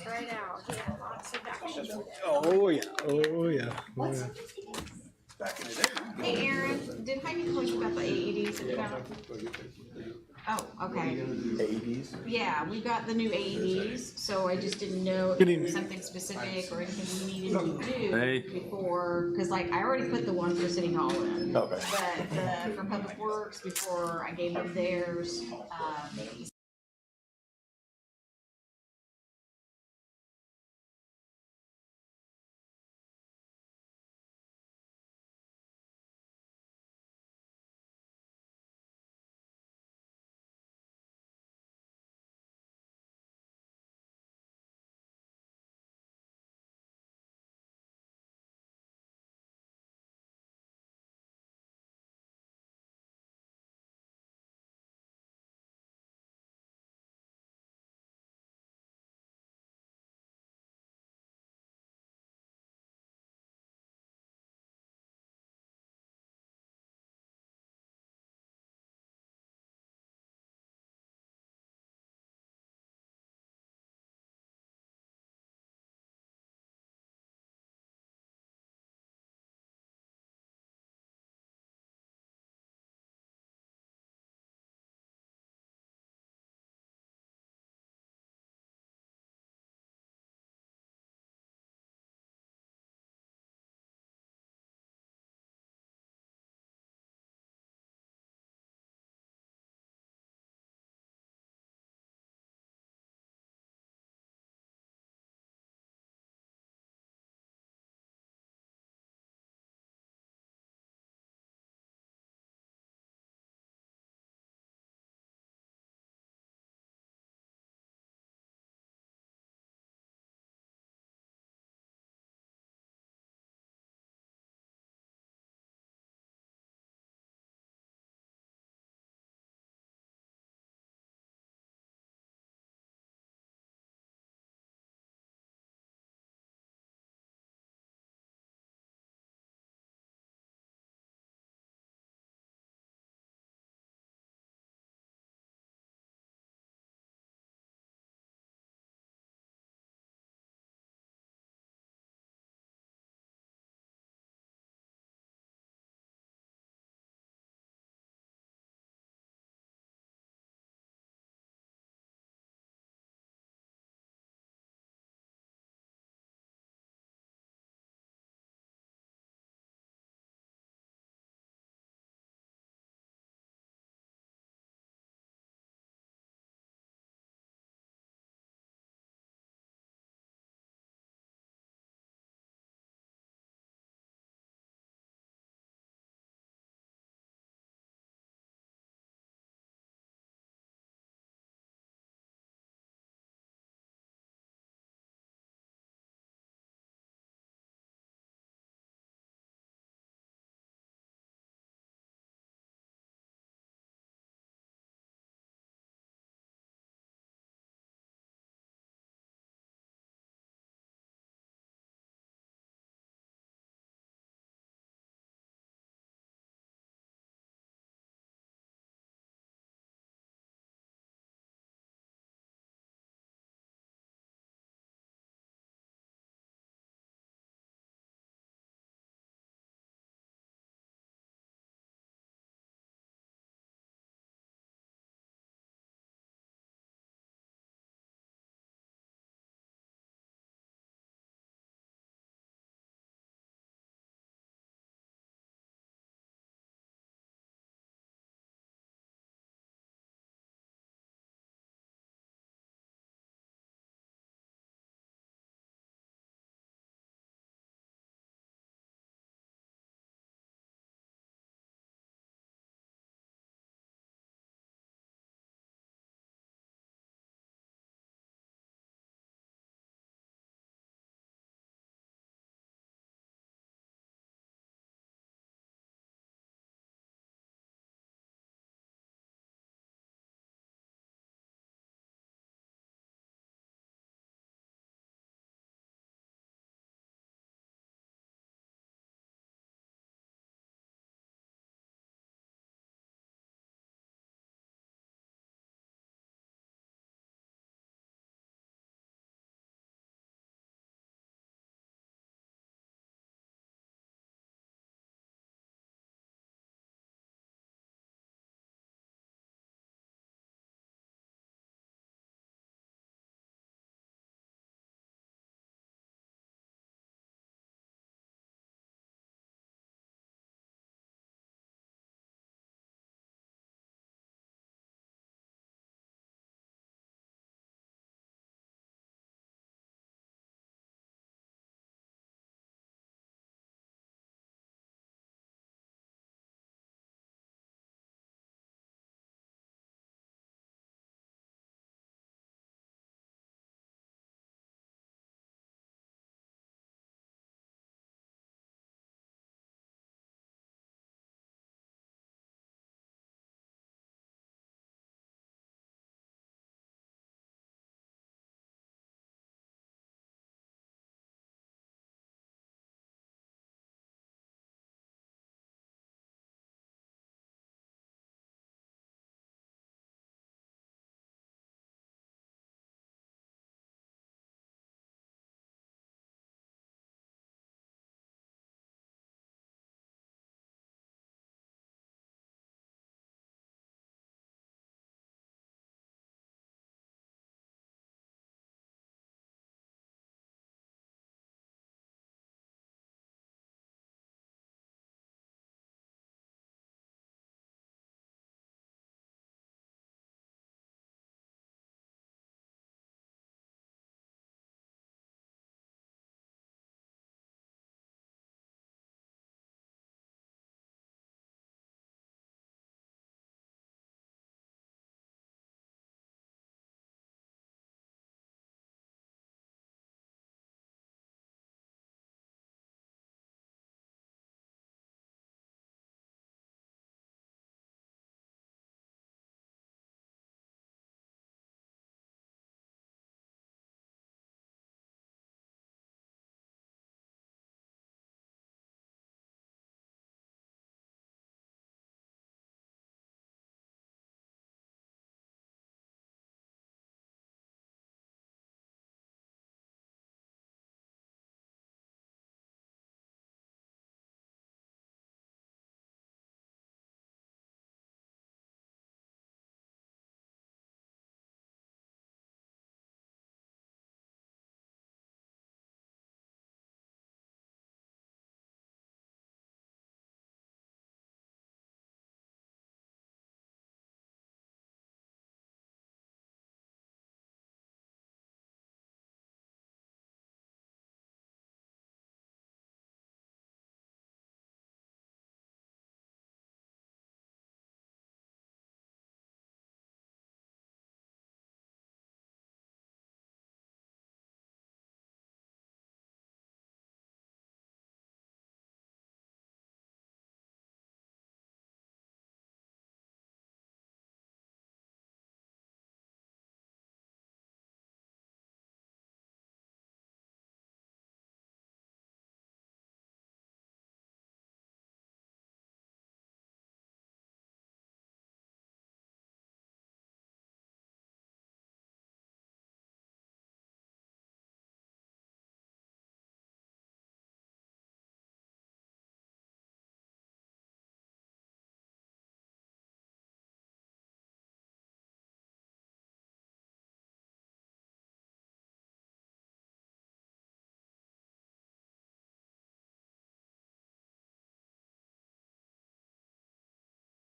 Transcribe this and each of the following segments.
right out. He had lots of action today. Oh yeah. Oh yeah. Oh, yeah. Hey Aaron, did Heidi call you about the AEDs that we got? Oh, okay. AEDs? Yeah, we got the new AEDs, so I just didn't know if Good there evening. was something specific or anything we needed to do Hey. before, because like I already put the one for City Hall in. Okay. But for Public Works, before I gave them theirs,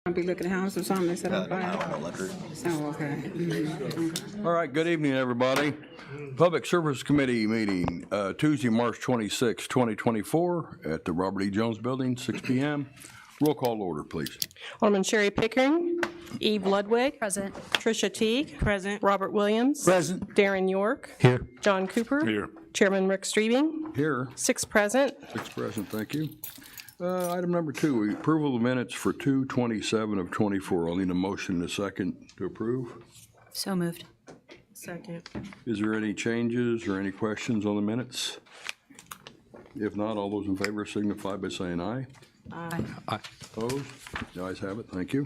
I'll be looking at houses or something, they said on fire. So, okay. Mhm. All right, good evening, everybody. Public Service Committee meeting, Tuesday, March 26, 2024, at the Robert E. Jones Building, 6 p.m. Roll call order, please. Alderman Sherry Pickering. Eve Ludwig. Present. Tricia Teague. Present. Robert Williams. Present. Darren York. Here. John Cooper. Here. Chairman Rick Streebing. Here. 6 present. 6 present, thank you. Item number 2, approval of minutes for 2/27 of 24. I'll need a motion and a second to approve. So moved. Second. Is there any changes or any questions on the minutes? If not, all those in favor signify by saying aye. Aye. Opposed? The ayes have it, thank you.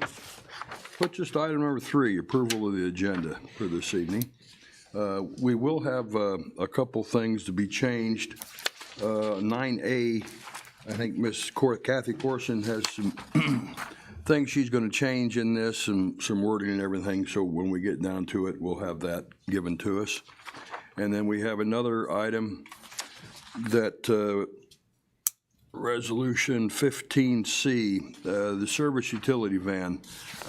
Put just item number 3, approval of the agenda for this evening. We will have a couple things to be changed. 9A, I think Miss Kathy Corson has some things she's going to change in this, and some wording and everything, so when we get down to it, we'll have that given to us. And then we have another item that Resolution 15C, the service utility van.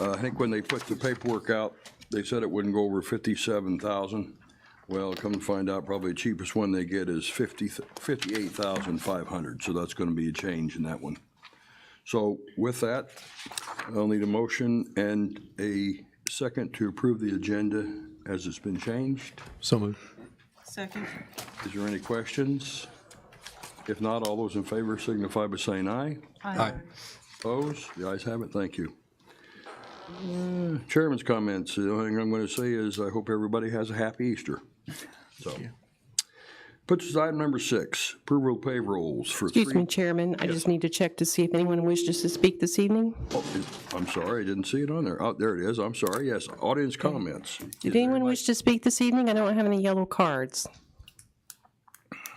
I think when they put the paperwork out, they said it wouldn't go over 57,000. Well, come to find out, probably the cheapest one they get is 58,500. So that's going to be a change in that one. So with that, I'll need a motion and a second to approve the agenda as it's been changed. So moved. Second. Is there any questions? If not, all those in favor signify by saying aye. Aye. Opposed? The ayes have it. Thank you. Chairman's comments. The only thing I'm going to say is I hope everybody has a happy Easter. So, puts us item number 6, approval of payrolls for Excuse me, Chairman. I just need to check to see if anyone wishes to speak this evening. I'm sorry, I didn't see it on there. Oh, there it is. I'm sorry. Yes, audience comments. Did anyone wish to speak this evening? I don't have any yellow cards.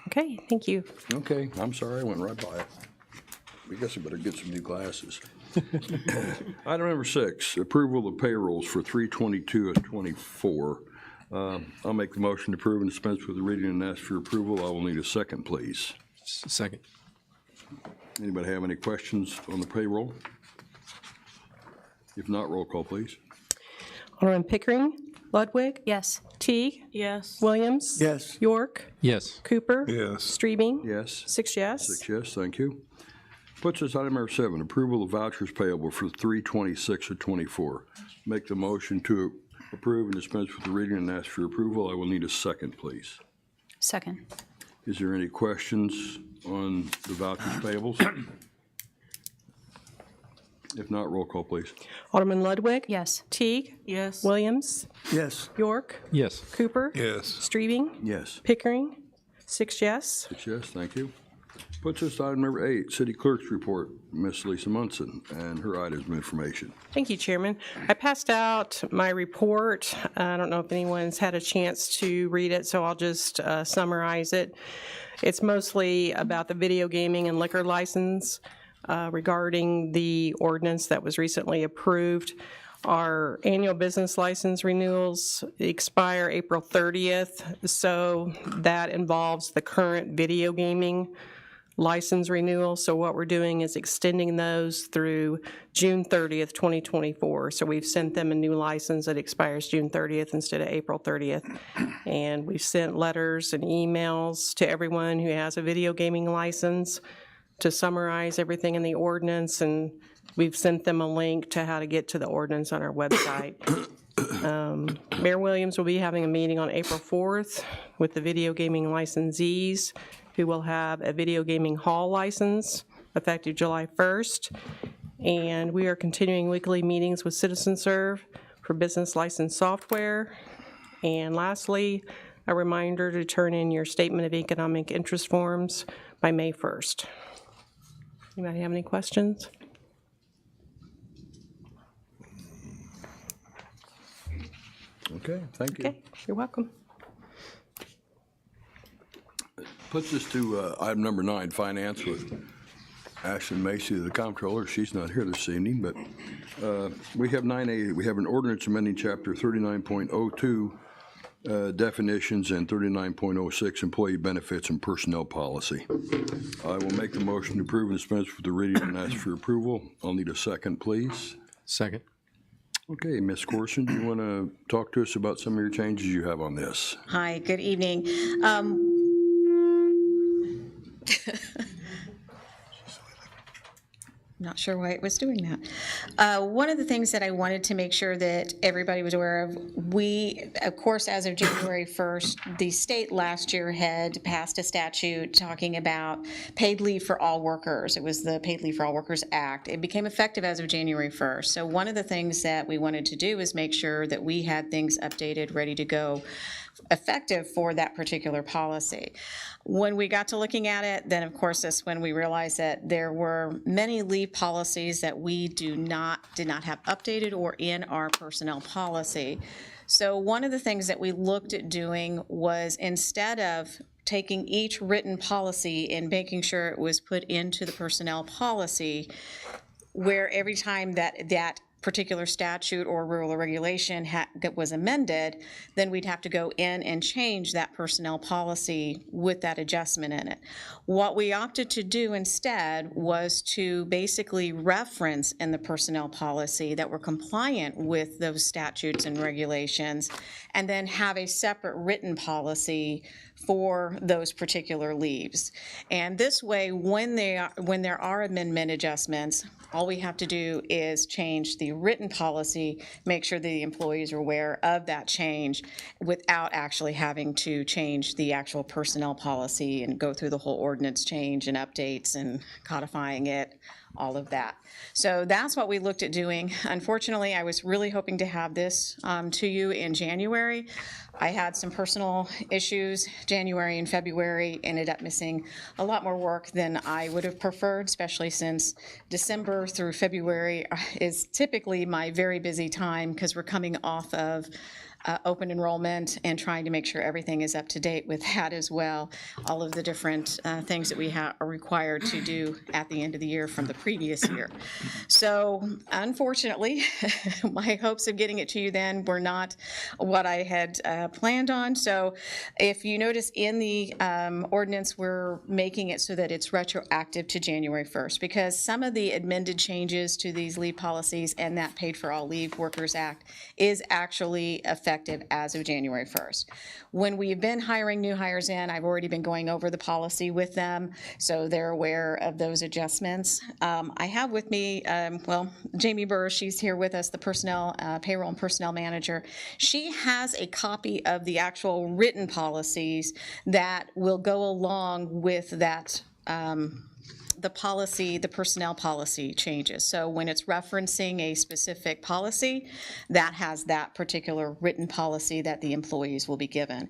Okay, thank you. Okay, I'm sorry. I went right by it. I guess I better get some new glasses. Item number 6, approval of payrolls for 3/22 of 24. I'll make the motion to approve and dispense with the reading and ask for approval. I will need a second, please. Second. Anybody have any questions on the payroll? If not, roll call, please. Alderman Pickering. Ludwig. Yes. Teague. Yes. Williams. Yes. York. Yes. Cooper. Yes. Streebing. Yes. 6 yes. 6 yes, thank you. Puts us item number 7, approval of vouchers payable for 3/26 of 24. Make the motion to approve and dispense with the reading and ask for approval. I will need a second, please. Second. Is there any questions on the vouchers payables? If not, roll call, please. Alderman Ludwig. Yes. Teague. Yes. Williams. Yes. York. Yes. Cooper. Yes. Streebing. Yes. Pickering. 6 yes. 6 yes, thank you. Puts us to item number 8, City Clerk's report, Miss Lisa Munson, and her items of information. Thank you, Chairman. I passed out my report. I don't know if anyone's had a chance to read it, so I'll just summarize it. It's mostly about the video gaming and liquor license regarding the ordinance that was recently approved. Our annual business license renewals expire April 30th, so that involves the current video gaming license renewal. So what we're doing is extending those through June 30th, 2024. So we've sent them a new license that expires June 30th instead of April 30th. And we've sent letters and emails to everyone who has a video gaming license to summarize everything in the ordinance, and we've sent them a link to how to get to the ordinance on our website. Mayor Williams will be having a meeting on April 4th with the video gaming licensees, who will have a video gaming hall license effective July 1st. And we are continuing weekly meetings with CitizenServe for business license software. And lastly, a reminder to turn in your statement of economic interest forms by May 1st. Anybody have any questions? Okay, thank you. Okay, you're welcome. Puts us to item number 9, finance with Ashley Macy, the comptroller. She's not here this evening, but we have 9A. We have an ordinance amending Chapter 39.02 definitions and 39.06 employee benefits and personnel policy. I will make the motion to approve and dispense with the reading and ask for approval. I'll need a second, please. Second. Okay, Ms. Corson, do you want to talk to us about some of your changes you have on this? Hi, good evening. Not sure why it was doing that. One of the things that I wanted to make sure that everybody was aware of, we, of course, as of January 1st, the state last year had passed a statute talking about paid leave for all workers. It was the Paid Leave for All Workers Act. It became effective as of January 1st. So one of the things that we wanted to do is make sure that we had things updated, ready to go, effective for that particular policy. When we got to looking at it, then of course that's when we realized that there were many leave policies that we did not have updated or in our personnel policy. So one of the things that we looked at doing was, instead of taking each written policy and making sure it was put into the personnel policy, where every time that particular statute or rule or regulation that was amended, then we'd have to go in and change that personnel policy with that adjustment in it. What we opted to do instead was to basically reference in the personnel policy that we're compliant with those statutes and regulations, and then have a separate written policy for those particular leaves. And this way, when there are amendment adjustments, all we have to do is change the written policy, make sure the employees are aware of that change without actually having to change the actual personnel policy and go through the whole ordinance change and updates and codifying it, all of that. So that's what we looked at doing. Unfortunately, I was really hoping to have this to you in January. I had some personal issues. January and February ended up missing a lot more work than I would have preferred, especially since December through February is typically my very busy time, because we're coming off of open enrollment and trying to make sure everything is up to date with that as well. All of the different things that we are required to do at the end of the year from the previous year. So unfortunately, my hopes of getting it to you then were not what I had planned on. So if you notice in the ordinance, we're making it so that it's retroactive to January 1st, because some of the amended changes to these leave policies and that Paid for All Leave Workers Act is actually effective as of January 1st. When we've been hiring new hires in, I've already been going over the policy with them, so they're aware of those adjustments. I have with me, Jamie Burr, she's here with us, the personnel, payroll and personnel manager. She has a copy of the actual written policies that will go along with that the policy, the personnel policy changes. So when it's referencing a specific policy, that has that particular written policy that the employees will be given.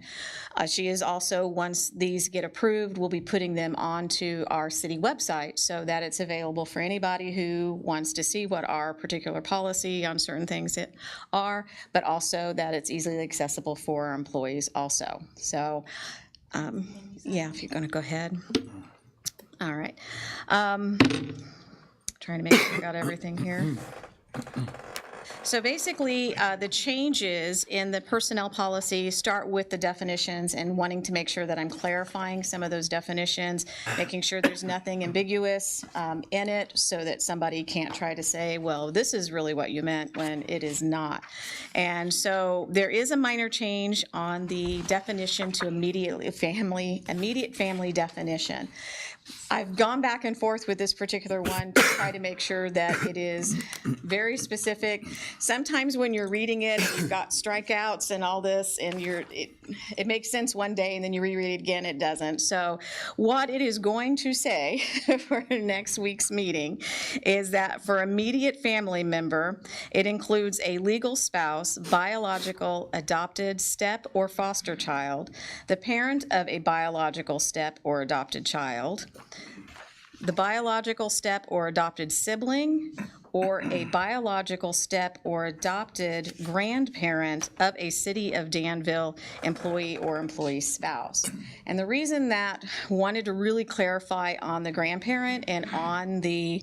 She is also, once these get approved, we'll be putting them onto our city website so that it's available for anybody who wants to see what our particular policy on certain things are, but also that it's easily accessible for our employees also. So, yeah, if you're going to go ahead. All right. Trying to make sure I got everything here. So basically, the changes in the personnel policy start with the definitions and wanting to make sure that I'm clarifying some of those definitions, making sure there's nothing ambiguous in it so that somebody can't try to say, well, this is really what you meant when it is not. And so there is a minor change on the definition to immediate family definition. I've gone back and forth with this particular one to try to make sure that it is very specific. Sometimes when you're reading it, you've got strikeouts and all this, and it makes sense one day, and then you reread it again, it doesn't. So what it is going to say for next week's meeting is that for immediate family member, it includes a legal spouse, biological, adopted, step, or foster child, the parent of a biological step or adopted child, the biological step or adopted sibling, or a biological step or adopted grandparent of a City of Danville employee or employee spouse. And the reason that wanted to really clarify on the grandparent and on the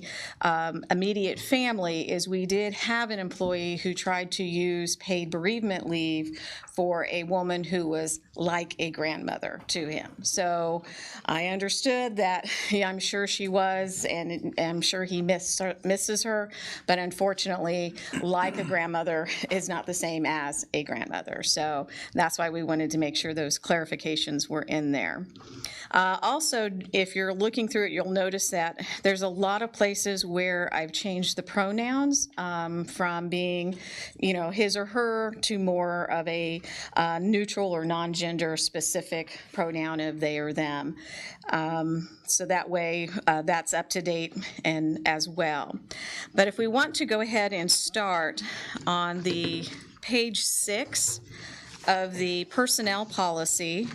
immediate family is we did have an employee who tried to use paid bereavement leave for a woman who was like a grandmother to him. So I understood that, I'm sure she was, and I'm sure he misses her, but unfortunately, like a grandmother is not the same as a grandmother. So that's why we wanted to make sure those clarifications were in there. Also, if you're looking through it, you'll notice that there's a lot of places where I've changed the pronouns from being, his or her to more of a neutral or non-gender specific pronoun of they or them. So that way, that's up to date and as well. But if we want to go ahead and start on the page 6 of the personnel policy,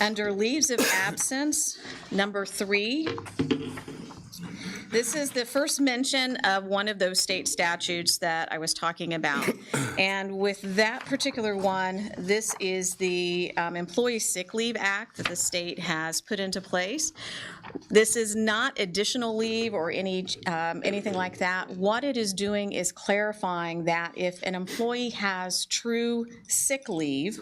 under leaves of absence, number 3, this is the first mention of one of those state statutes that I was talking about. And with that particular one, this is the Employee Sick Leave Act that the state has put into place. This is not additional leave or anything like that. What it is doing is clarifying that if an employee has true sick leave,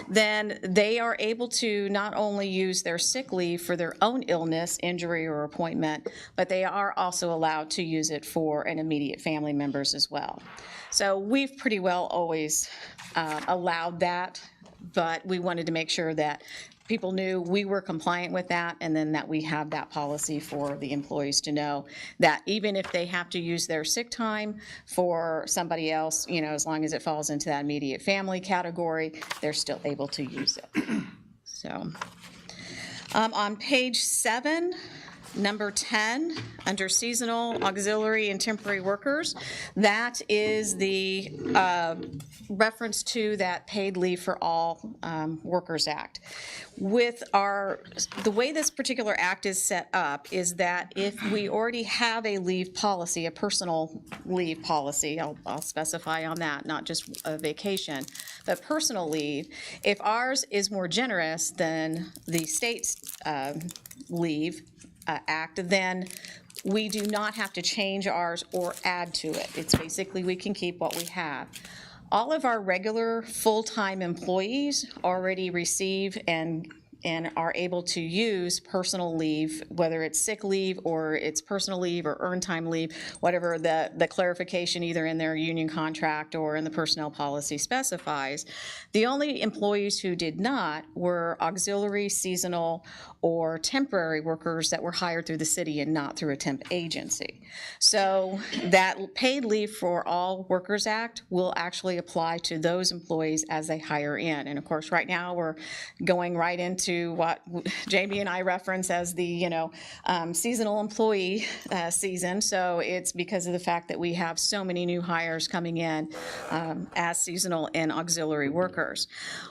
then they are able to not only use their sick leave for their own illness, injury, or appointment, but they are also allowed to use it for an immediate family members as well. So we've pretty well always allowed that, but we wanted to make sure that people knew we were compliant with that, and then that we have that policy for the employees to know that even if they have to use their sick time for somebody else, as long as it falls into that immediate family category, they're still able to use it. So on page 7, number 10, under seasonal, auxiliary, and temporary workers, that is the reference to that paid leave for all workers act. With the way this particular act is set up is that if we already have a leave policy, a personal leave policy, I'll specify on that, not just a vacation, but personal leave, if ours is more generous than the state's leave act, then we do not have to change ours or add to it. It's basically we can keep what we have. All of our regular full-time employees already receive and are able to use personal leave, whether it's sick leave or it's personal leave or earned time leave, whatever the clarification either in their union contract or in the personnel policy specifies. The only employees who did not were auxiliary, seasonal, or temporary workers that were hired through the city and not through a temp agency. So that paid leave for all workers act will actually apply to those employees as they hire in. And of course, right now we're going right into what Jamie and I reference as the, seasonal employee season. So it's because of the fact that we have so many new hires coming in as seasonal and auxiliary workers.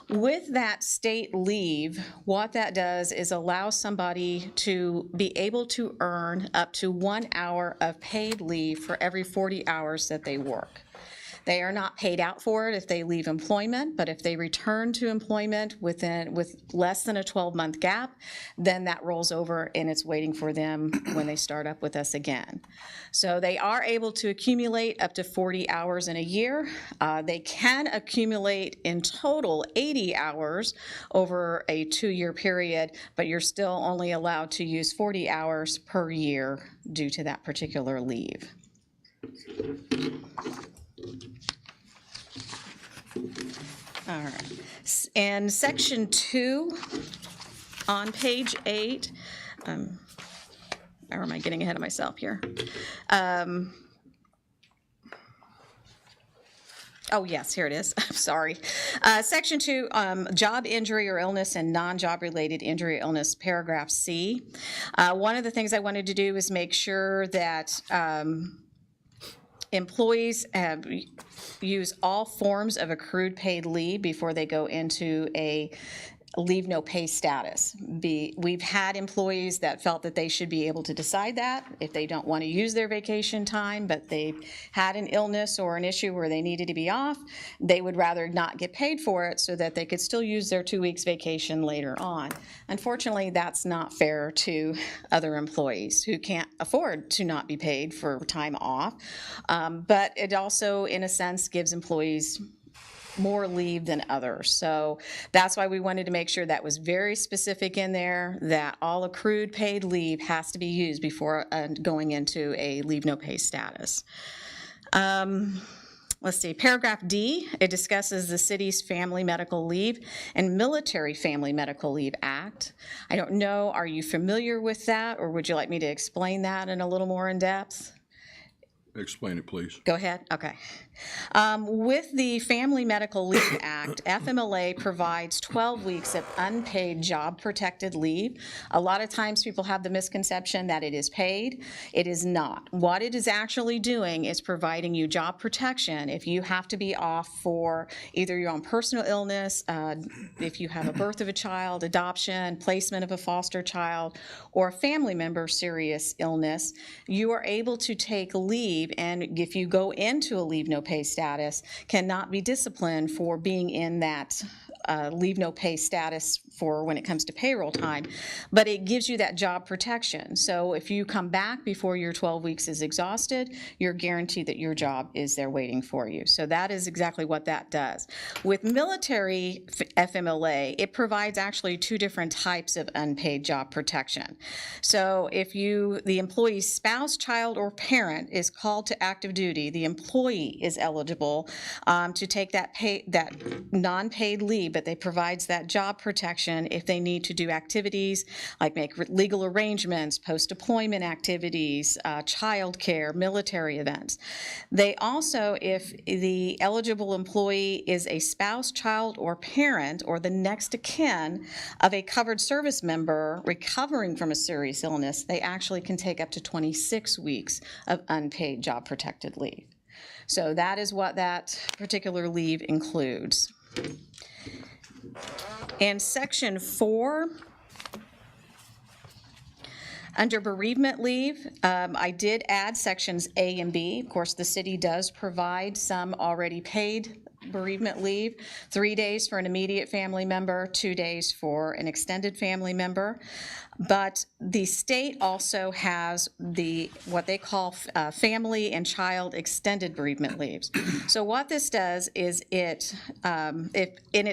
With that state leave, what that does is allow somebody to be able to earn up to 1 hour of paid leave for every 40 hours that they work. They are not paid out for it if they leave employment, but if they return to employment with less than a 12-month gap, then that rolls over and it's waiting for them when they start up with us again. So they are able to accumulate up to 40 hours in a year. They can accumulate in total 80 hours over a 2-year period, but you're still only allowed to use 40 hours per year due to that particular leave. All right. And section 2 on page 8, or am I getting ahead of myself here? Oh, yes, here it is. I'm sorry. Section 2, job injury or illness and non-job related injury or illness, paragraph C. One of the things I wanted to do is make sure that employees use all forms of accrued paid leave before they go into a leave no pay status. We've had employees that felt that they should be able to decide that if they don't want to use their vacation time, but they've had an illness or an issue where they needed to be off, they would rather not get paid for it so that they could still use their 2 weeks vacation later on. Unfortunately, that's not fair to other employees who can't afford to not be paid for time off. But it also, in a sense, gives employees more leave than others. So that's why we wanted to make sure that was very specific in there, that all accrued paid leave has to be used before going into a leave no pay status. Let's see, paragraph D, it discusses the city's Family Medical Leave and Military Family Medical Leave Act. I don't know, are you familiar with that, or would you like me to explain that in a little more in depth? Explain it, please. Go ahead, okay. With the Family Medical Leave Act, FMLA provides 12 weeks of unpaid job-protected leave. A lot of times people have the misconception that it is paid. It is not. What it is actually doing is providing you job protection if you have to be off for either your own personal illness, if you have a birth of a child, adoption, placement of a foster child, or a family member serious illness. You are able to take leave, and if you go into a leave no pay status, cannot be disciplined for being in that leave no pay status for when it comes to payroll time, but it gives you that job protection. So if you come back before your 12 weeks is exhausted, you're guaranteed that your job is there waiting for you. So that is exactly what that does. With military FMLA, it provides actually two different types of unpaid job protection. So if the employee's spouse, child, or parent is called to active duty, the employee is eligible to take that non-paid leave, but they provides that job protection if they need to do activities like make legal arrangements, post-deployment activities, child care, military events. They also, if the eligible employee is a spouse, child, or parent, or the next of kin of a covered service member recovering from a serious illness, they actually can take up to 26 weeks of unpaid job protected leave. So that is what that particular leave includes. In section 4, under bereavement leave, I did add sections A and B. Of course, the city does provide some already paid bereavement leave, 3 days for an immediate family member, 2 days for an extended family member. But the state also has what they call family and child extended bereavement leaves. So what this does is it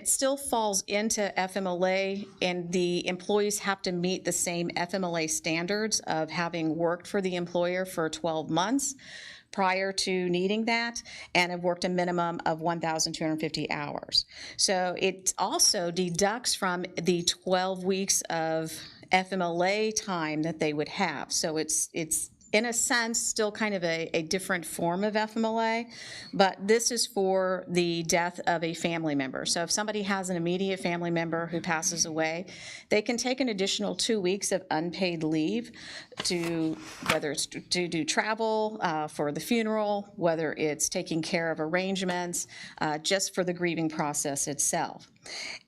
still falls into FMLA, and the employees have to meet the same FMLA standards of having worked for the employer for 12 months prior to needing that, and have worked a minimum of 1,250 hours. So it also deducts from the 12 weeks of FMLA time that they would have. So it's in a sense still kind of a different form of FMLA, but this is for the death of a family member. So if somebody has an immediate family member who passes away, they can take an additional 2 weeks of unpaid leave to, whether it's to do travel for the funeral, whether it's taking care of arrangements, just for the grieving process itself.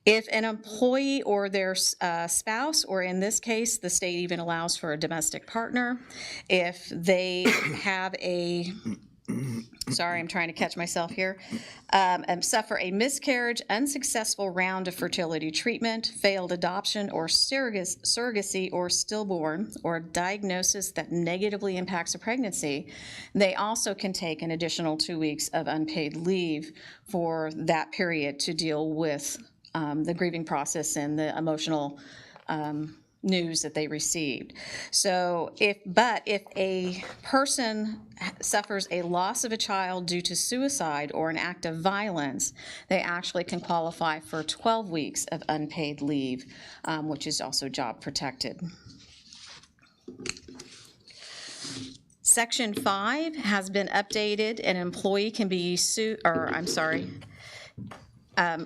If an employee or their spouse, or in this case, the state even allows for a domestic partner, if they have sorry, I'm trying to catch myself here, suffer a miscarriage, unsuccessful round of fertility treatment, failed adoption or surrogacy or stillborn, or diagnosis that negatively impacts a pregnancy, they also can take an additional 2 weeks of unpaid leave for that period to deal with the grieving process and the emotional news that they received. So if a person suffers a loss of a child due to suicide or an act of violence, they actually can qualify for 12 weeks of unpaid leave, which is also job protected. Section 5 has been updated. An employee can be sued,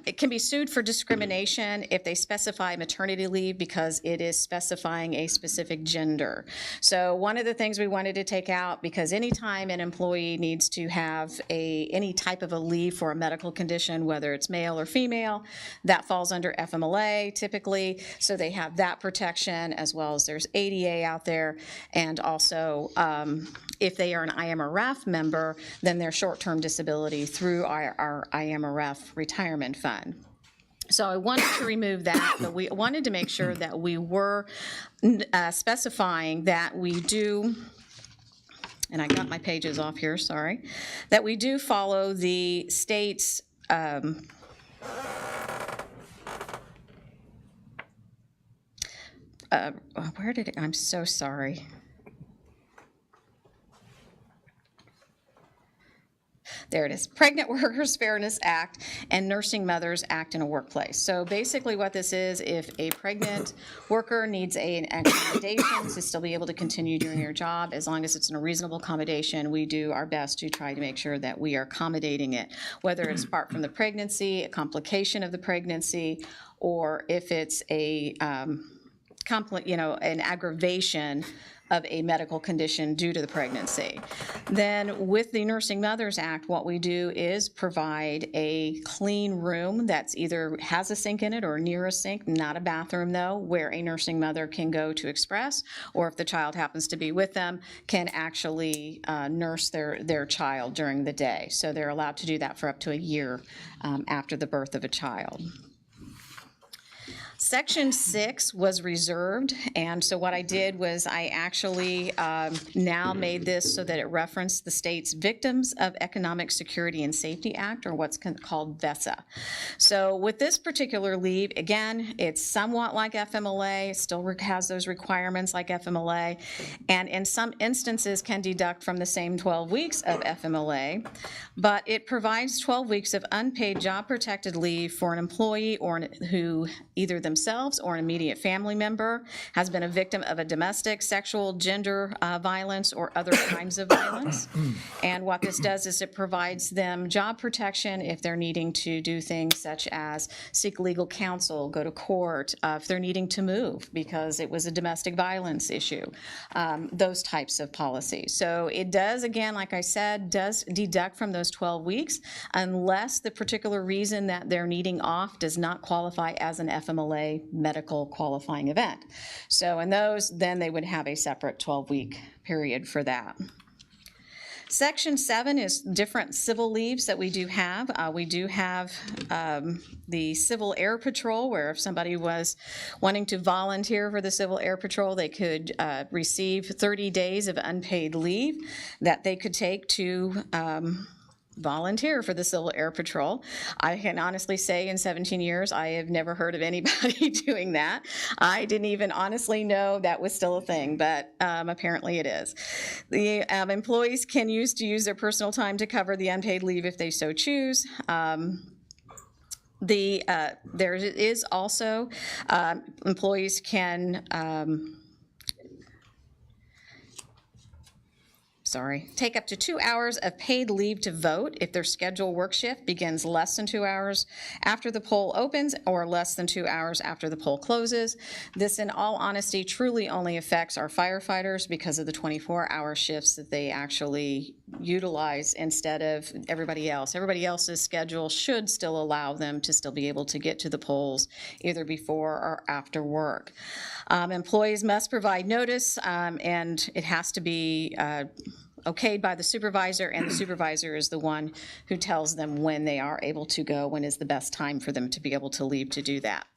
it can be sued for discrimination if they specify maternity leave because it is specifying a specific gender. So one of the things we wanted to take out, because anytime an employee needs to have any type of a leave for a medical condition, whether it's male or female, that falls under FMLA typically. So they have that protection, as well as there's ADA out there, and also if they are an IMRF member, then their short-term disability through our IMRF retirement fund. So I wanted to remove that, but we wanted to make sure that we were specifying that we do, and I got my pages off here, sorry, that we do follow the state's Where did it, I'm so sorry. There it is. Pregnant Workers Fairness Act and Nursing Mothers Act in a Workplace. So basically what this is, if a pregnant worker needs an accommodation to still be able to continue doing your job, as long as it's in a reasonable accommodation, we do our best to try to make sure that we are accommodating it, whether it's apart from the pregnancy, a complication of the pregnancy, or if it's a an aggravation of a medical condition due to the pregnancy. Then with the Nursing Mothers Act, what we do is provide a clean room that's either has a sink in it or near a sink, not a bathroom though, where a nursing mother can go to express, or if the child happens to be with them, can actually nurse their child during the day. So they're allowed to do that for up to a year after the birth of a child. Section 6 was reserved, and so what I did was I actually now made this so that it referenced the state's Victims of Economic Security and Safety Act, or what's called VESA. So with this particular leave, again, it's somewhat like FMLA, it still has those requirements like FMLA, and in some instances can deduct from the same 12 weeks of FMLA, but it provides 12 weeks of unpaid job-protected leave for an employee or who either themselves or an immediate family member has been a victim of a domestic, sexual, gender violence, or other kinds of violence. And what this does is it provides them job protection if they're needing to do things such as seek legal counsel, go to court, if they're needing to move because it was a domestic violence issue, those types of policies. So it does, again, like I said, does deduct from those 12 weeks unless the particular reason that they're needing off does not qualify as an FMLA medical qualifying event. So in those, then they would have a separate 12-week period for that. Section 7 is different civil leaves that we do have. We do have the Civil Air Patrol, where if somebody was wanting to volunteer for the Civil Air Patrol, they could receive 30 days of unpaid leave that they could take to volunteer for the Civil Air Patrol. I can honestly say in 17 years, I have never heard of anybody doing that. I didn't even honestly know that was still a thing, but apparently it is. The employees can use their personal time to cover the unpaid leave if they so choose. There is also, employees can, take up to 2 hours of paid leave to vote if their scheduled work shift begins less than 2 hours after the poll opens or less than 2 hours after the poll closes. This, in all honesty, truly only affects our firefighters because of the 24-hour shifts that they actually utilize instead of everybody else. Everybody else's schedule should still allow them to still be able to get to the polls either before or after work. Employees must provide notice, and it has to be okayed by the supervisor, and the supervisor is the one who tells them when they are able to go, when is the best time for them to be able to leave to do that.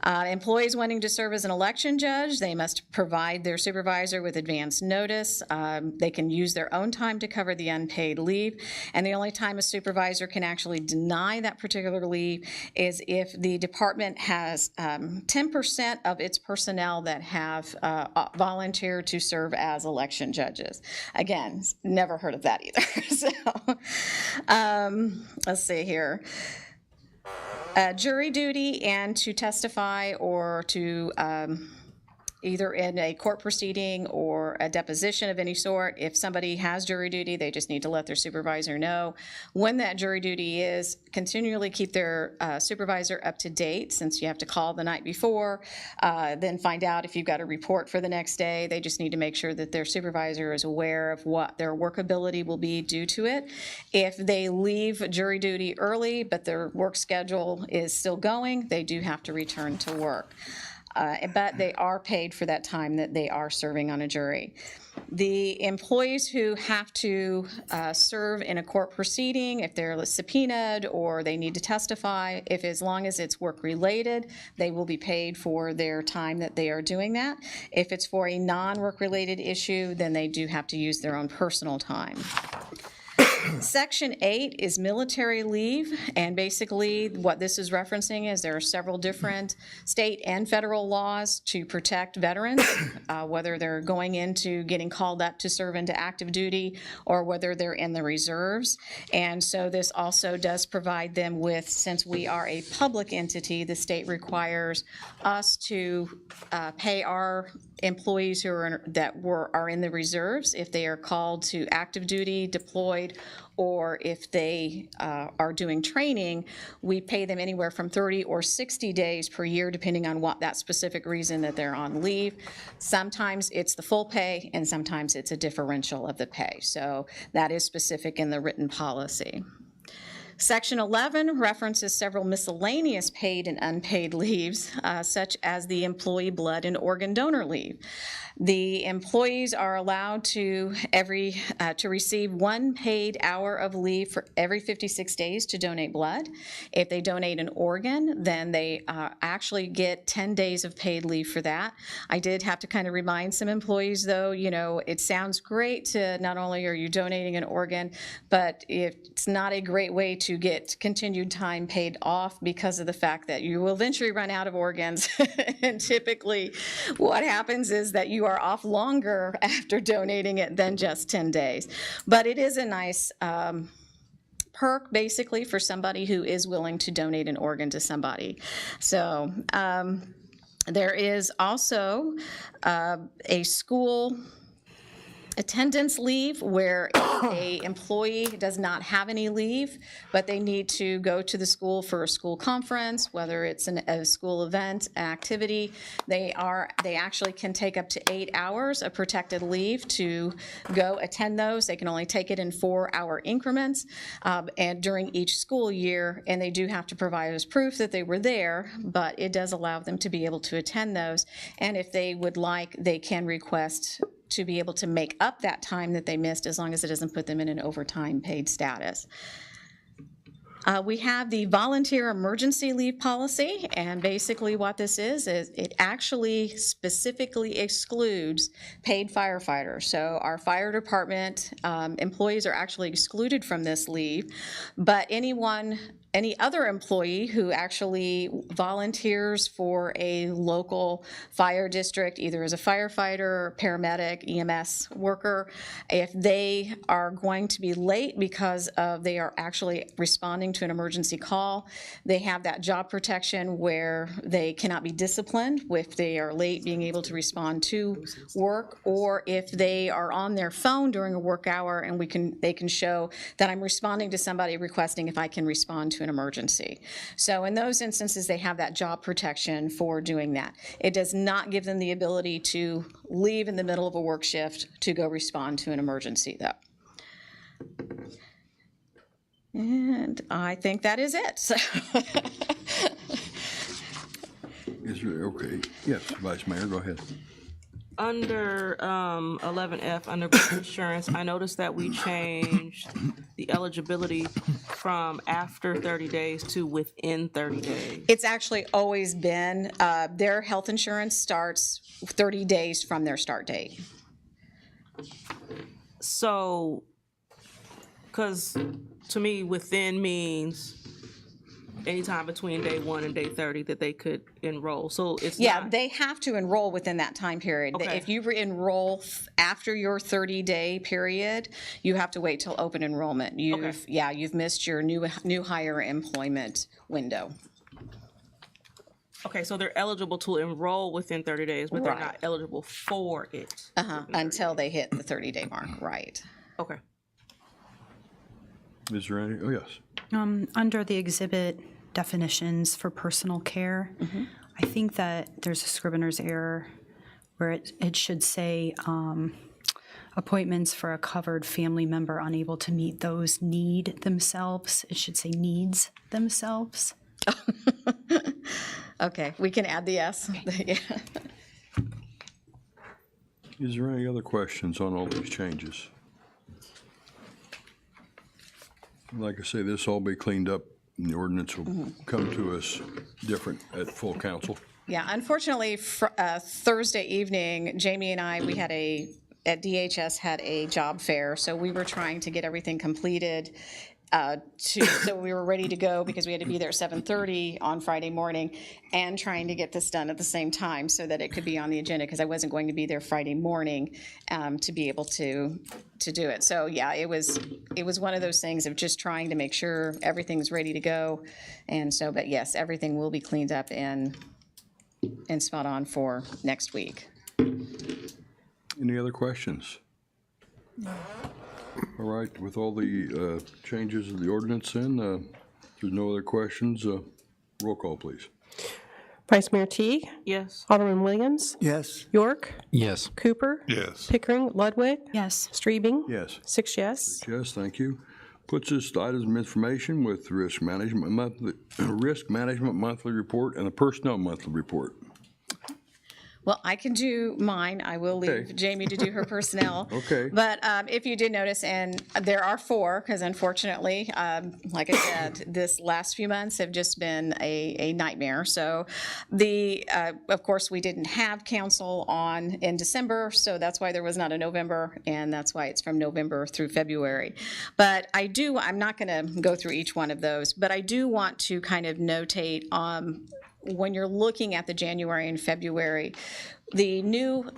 Employees wanting to serve as an election judge, they must provide their supervisor with advance notice. They can use their own time to cover the unpaid leave, and the only time a supervisor can actually deny that particular leave is if the department has 10% of its personnel that have volunteered to serve as election judges. Again, never heard of that either. So let's see here. Jury duty and to testify or to either in a court proceeding or a deposition of any sort. If somebody has jury duty, they just need to let their supervisor know when that jury duty is. Continually keep their supervisor up to date, since you have to call the night before, then find out if you've got a report for the next day. They just need to make sure that their supervisor is aware of what their workability will be due to it. If they leave jury duty early, but their work schedule is still going, they do have to return to work. But they are paid for that time that they are serving on a jury. The employees who have to serve in a court proceeding, if they're subpoenaed or they need to testify, if as long as it's work-related, they will be paid for their time that they are doing that. If it's for a non-work-related issue, then they do have to use their own personal time. Section 8 is military leave, and basically what this is referencing is there are several different state and federal laws to protect veterans, whether they're going into getting called up to serve into active duty or whether they're in the reserves. And so this also does provide them with, since we are a public entity, the state requires us to pay our employees who are in the reserves if they are called to active duty, deployed, or if they are doing training, we pay them anywhere from 30 or 60 days per year, depending on what that specific reason that they're on leave. Sometimes it's the full pay, and sometimes it's a differential of the pay. So that is specific in the written policy. Section 11 references several miscellaneous paid and unpaid leaves, such as the employee blood and organ donor leave. The employees are allowed to receive 1 paid hour of leave for every 56 days to donate blood. If they donate an organ, then they actually get 10 days of paid leave for that. I did have to kind of remind some employees, though, it sounds great to not only are you donating an organ, but it's not a great way to get continued time paid off because of the fact that you will eventually run out of organs. And typically what happens is that you are off longer after donating it than just 10 days. But it is a nice perk, basically, for somebody who is willing to donate an organ to somebody. So there is also a school attendance leave where a employee does not have any leave, but they need to go to the school for a school conference, whether it's a school event, activity. They actually can take up to 8 hours of protected leave to go attend those. They can only take it in 4-hour increments and during each school year, and they do have to provide us proof that they were there, but it does allow them to be able to attend those. And if they would like, they can request to be able to make up that time that they missed, as long as it doesn't put them in an overtime paid status. We have the volunteer emergency leave policy, and basically what this is it actually specifically excludes paid firefighters. So our fire department employees are actually excluded from this leave, but any other employee who actually volunteers for a local fire district, either as a firefighter, paramedic, EMS worker, if they are going to be late because they are actually responding to an emergency call, they have that job protection where they cannot be disciplined if they are late being able to respond to work, or if they are on their phone during a work hour and they can show that I'm responding to somebody requesting if I can respond to an emergency. So in those instances, they have that job protection for doing that. It does not give them the ability to leave in the middle of a work shift to go respond to an emergency, though. And I think that is it. So Okay, yes, Vice Mayor, go ahead. Under 11F, under group insurance, I noticed that we changed the eligibility from after 30 days to within 30 days. It's actually always been, their health insurance starts 30 days from their start date. So, because to me, within means anytime between day 1 and day 30 that they could enroll. So it's Yeah, they have to enroll within that time period. Okay. If you enroll after your 30-day period, you have to wait till open enrollment. You've missed your new hire employment window. Okay, so they're eligible to enroll within 30 days, but they're Right. not eligible for it. Until they hit the 30-day mark, right. Okay. Is there any, oh, yes. Under the exhibit definitions for personal care, I think that there's a scrivener's error where it should say appointments for a covered family member unable to meet those need themselves. It should say needs themselves. Okay, we can add the S. Yeah. Is there any other questions on all these changes? Like I say, this will all be cleaned up, and the ordinance will come to us different at full council. Yeah, unfortunately, Thursday evening, Jamie and I, we had a at DHS had a job fair, so we were trying to get everything completed so we were ready to go because we had to be there at 7:30 on Friday morning, and trying to get this done at the same time so that it could be on the agenda, because I wasn't going to be there Friday morning to be able to do it. So yeah, it was one of those things of just trying to make sure everything's ready to go. And so, but yes, everything will be cleaned up and spot on for next week. Any other questions? All right, with all the changes of the ordinance in, if there's no other questions, roll call, please. Vice Mayor Teague, Yes. Alderman Williams, Yes. York, Yes. Cooper, Yes. Pickering, Ludwig, Yes. Streebing. Yes. 6 yes. Yes, thank you. Puts us to items of information with risk management monthly report and the personnel monthly report. Well, I can do mine. I will leave Okay. Jamie to do her personnel. Okay. But if you did notice, and there are 4, because unfortunately, like I said, this last few months have just been a nightmare. So of course, we didn't have council on in December, so that's why there was not a November, and that's why it's from November through February. But I'm not going to go through each one of those, but I do want to kind of notate when you're looking at the January and February, the new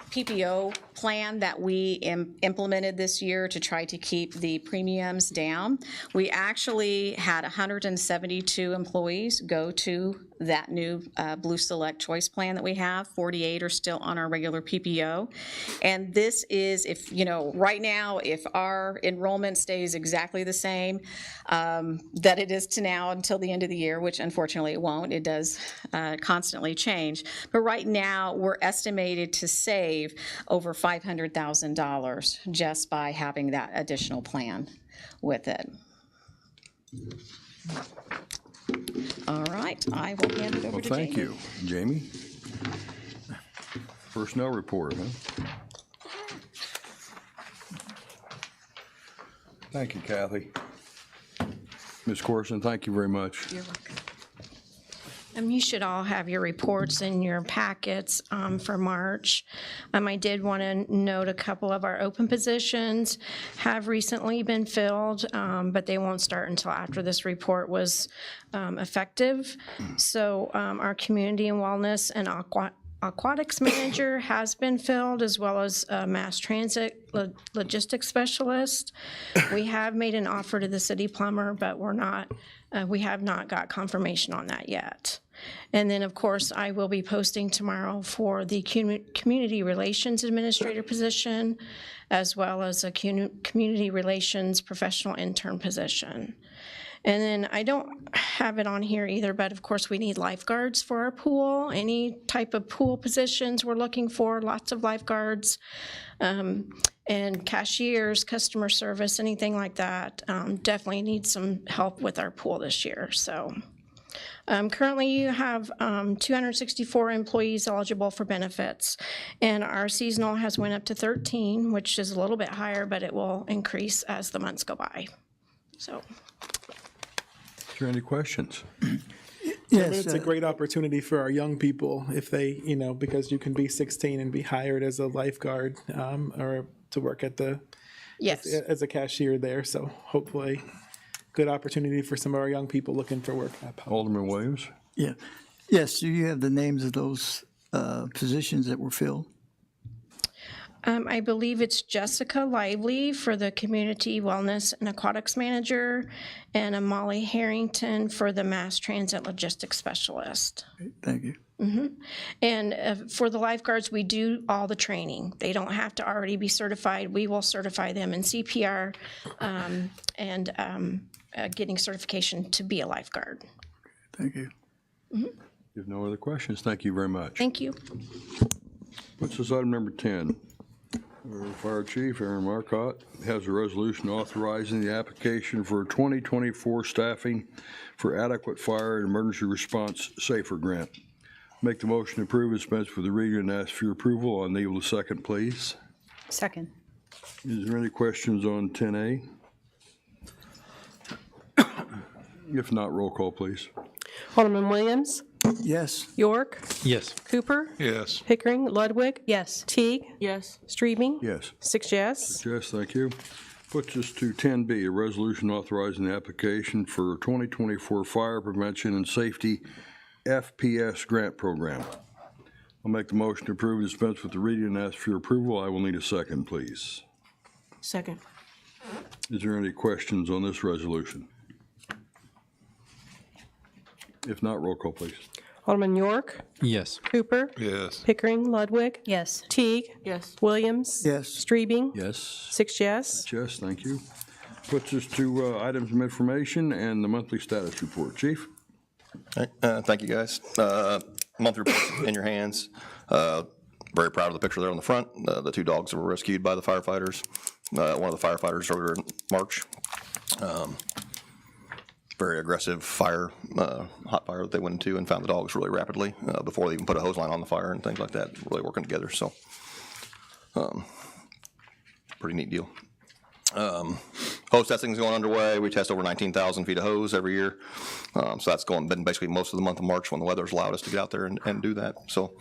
PPO plan that we implemented this year to try to keep the premiums down, we actually had 172 employees go to that new Blue Select Choice plan that we have. 48 are still on our regular PPO. And this is, right now, if our enrollment stays exactly the same that it is to now until the end of the year, which unfortunately it won't, it does constantly change. But right now, we're estimated to save over $500,000 just by having that additional plan with it. All right, I will hand it over Well, to Jamie. thank you. Jamie? Personnel report, huh? Thank you, Kathy. Ms. Corson, thank you very much. You're welcome. You should all have your reports in your packets for March. I did want to note a couple of our open positions have recently been filled, but they won't start until after this report was effective. So our community and wellness and aquatics manager has been filled, as well as a mass transit logistics specialist. We have made an offer to the city plumber, but we have not got confirmation on that yet. And then, of course, I will be posting tomorrow for the community relations administrator position, as well as a community relations professional intern position. And then I don't have it on here either, but of course we need lifeguards for our pool. Any type of pool positions we're looking for, lots of lifeguards, and cashiers, customer service, anything like that. Definitely need some help with our pool this year. So currently you have 264 employees eligible for benefits, and our seasonal has went up to 13, which is a little bit higher, but it will increase as the months go by. So. Is there any questions? Yes. It's a great opportunity for our young people if they, because you can be 16 and be hired as a lifeguard or to work at as a cashier there. So hopefully, good opportunity for some of our young people looking for work. Alderman Williams? Yeah. Yes. Do you have the names of those positions that were filled? I believe it's Jessica Lively for the Community Wellness and Aquatics Manager, and Molly Harrington for the Mass Transit Logistics Specialist. Thank you. And for the lifeguards, we do all the training. They don't have to already be certified. We will certify them in CPR and getting certification to be a lifeguard. Thank you. If you have no other questions, thank you very much. Thank you. What's this item number 10? Our Fire Chief Aaron Marcotte has a resolution authorizing the application for 2024 staffing for adequate fire and emergency response SAFER grant. Make the motion to approve and dispense with the reading and ask for your approval. I'll need a second, please. Second. Is there any questions on 10A? If not, roll call, please. Alderman Williams, Yes. York, Yes. Cooper, Yes. Pickering, Ludwig, Yes. Teague, Yes. Strebing. Yes. 6 yes. Yes, thank you. Puts us to 10B, a resolution authorizing the application for 2024 Fire Prevention and Safety FPS Grant Program. I'll make the motion to approve and dispense with the reading and ask for your approval. I will need a second, please. Second. Is there any questions on this resolution? If not, roll call, please. Alderman York, Yes. Cooper, Yes. Pickering, Ludwig, Yes. Teague, Yes. Williams. Yes. Strebing. Yes. 6 yes. Yes, thank you. Puts us to items of information and the monthly status report. Chief? Thank you, guys. Monthly report in your hands. Very proud of the picture there on the front. The 2 dogs that were rescued by the firefighters. One of the firefighters earlier in March. Very aggressive fire, hot fire that they went into and found the dogs really rapidly before they even put a hose line on the fire and things like that, really working together. So, pretty neat deal. Hose testing is going underway. We test over 19,000 feet of hose every year. So that's been basically most of the month of March when the weather's allowed us to get out there and do that. So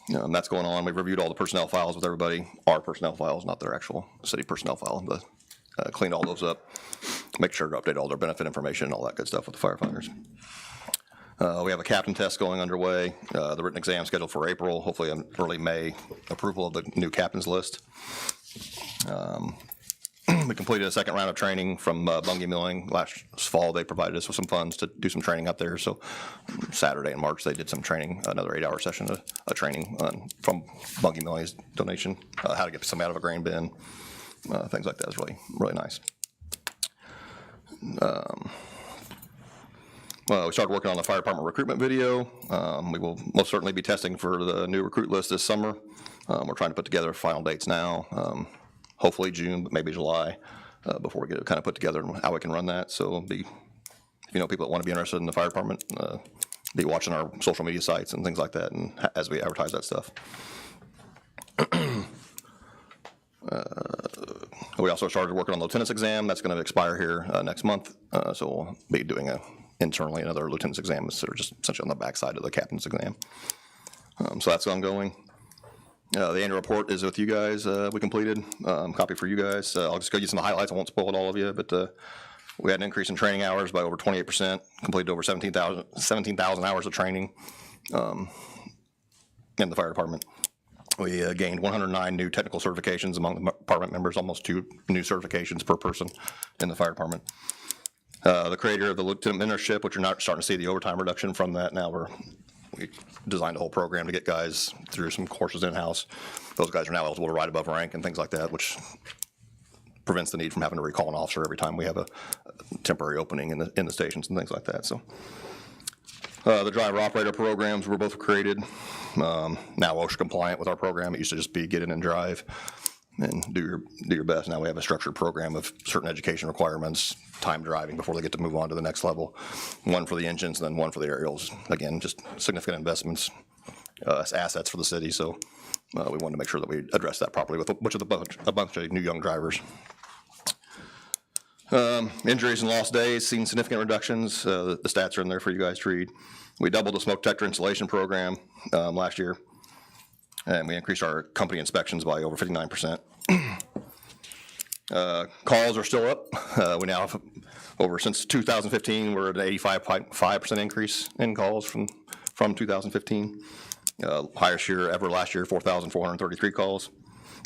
that's going on. We've reviewed all the personnel files with everybody, our personnel files, not their actual city personnel file. Cleaned all those up, make sure to update all their benefit information and all that good stuff with the firefighters. We have a captain test going underway, the written exam scheduled for April, hopefully in early May, approval of the new captain's list. We completed a second round of training from Bungie Milling. Last fall, they provided us with some funds to do some training up there. So Saturday in March, they did some training, another 8-hour session of training from Bungie Milling's donation, how to get some out of a grain bin, things like that is really, really nice. Well, we started working on the fire department recruitment video. We will most certainly be testing for the new recruit list this summer. We're trying to put together final dates now. Hopefully June, but maybe July, before we get it kind of put together and how we can run that. So if you know people that want to be interested in the fire department, be watching our social media sites and things like that, and as we advertise that stuff. We also started working on the lieutenant's exam. That's going to expire here next month. So we'll be doing internally another lieutenant's exam, so just essentially on the backside of the captain's exam. So that's ongoing. The annual report is with you guys. We completed copy for you guys. I'll just go use some of the highlights. I won't spoil it all of you, but we had an increase in training hours by over 28%. Completed over 17,000 hours of training in the fire department. We gained 109 new technical certifications among the department members, almost 2 new certifications per person in the fire department. The creator of the lieutenant mentorship, which you're not starting to see the overtime reduction from that now. We designed a whole program to get guys through some courses in-house. Those guys are now eligible to ride above rank and things like that, which prevents the need from having to recall an officer every time we have a temporary opening in the stations and things like that. So the driver operator programs were both created. Now OSHA compliant with our program. It used to just be get in and drive and do your best. Now we have a structured program of certain education requirements, time driving before they get to move on to the next level. One for the engines, and then one for the aerials. Again, just significant investments, assets for the city. So we wanted to make sure that we address that properly with a bunch of new young drivers. Injuries and lost days, seen significant reductions. The stats are in there for you guys to read. We doubled the smoke detector installation program last year, and we increased our company inspections by over 59%. Calls are still up. We now have since 2015, we're at an 85.5% increase in calls from 2015. Highest year ever last year, 4,433 calls.